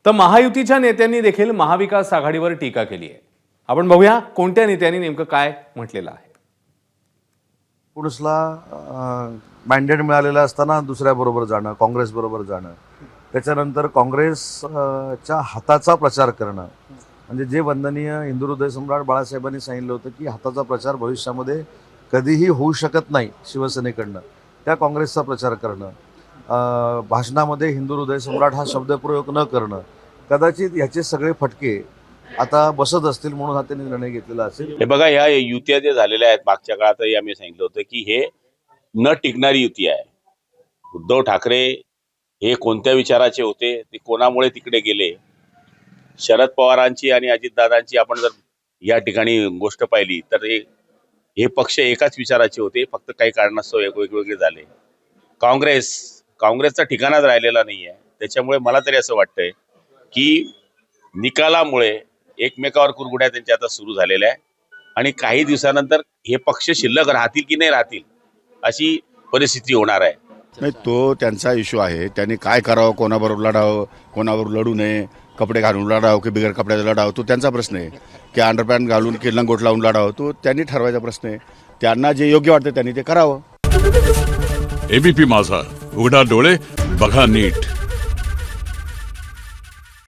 तर महायुतीच्या नेत्यांनी देखील महाविकास आघाडीवर टीका केली आहे. आपण बघूया कोणत्या नेत्यांनी नेमकं काय म्हटलेलं आहे. पुरुषला मॅन्डेट मिळालेलं असताना दुसऱ्याबरोबर जाणं, काँग्रेसबरोबर जाणं, त्याच्यानंतर काँग्रेसच्या हाताचा प्रचार करणं, म्हणजे जे वंदनीय हिंदू हृदय सम्राट बाळासाहेबांनी सांगितलं होतं की हाताचा प्रचार भविष्यामध्ये कधीही होऊ शकत नाही शिवसेनेकडनं, त्या काँग्रेसचा प्रचार करणं, भाषणामध्ये हिंदू हृदय सम्राट हा शब्दप्रयोग न करणं, कदाचित याचे सगळे फटके आता बसत असतील म्हणून हा त्यांनी निर्णय घेतलेला असेल. हे बघा, ह्या युत्या जे झालेल्या आहेत मागच्या काळातही आम्ही सांगितलं होतं की हे न टिकणारी युती आहे. उद्धव ठाकरे हे कोणत्या विचाराचे होते, ते कोणामुळे तिकडे गेले, शरद पवारांची आणि अजितदादांची आपण जर या ठिकाणी गोष्ट पाहिली तर हे पक्ष एकाच विचाराचे होते, फक्त काही कारणास्तव वेगवेगळे झाले. काँग्रेसचा ठिकाणाच राहिलेला नाही आहे. त्याच्यामुळे मला तरी असं वाटतंय की निकालामुळे एकमेकावर कुरघुड्या त्यांच्या आता सुरू झालेल्या आहे आणि काही दिवसानंतर हे पक्ष शिल्लक राहतील की नाही राहतील अशी परिस्थिती होणार आहे. नाही, तो त्यांचा इश्यू आहे. त्यांनी काय करावं, कोणाबरोबर लढावं, कोणाबरोबर लढू नये, कपडे घालून लढावं की बिगर कपड्याचा लढावं, तो त्यांचा प्रश्न आहे. की अंडरपॅन्ट घालून की लंगोट लावून लढावं, तो त्यांनी ठरवायचा प्रश्न आहे. त्यांना जे योग्य वाटतं त्यांनी ते करावं. एबीपी माझा, उघडा डोळे बघा नीट.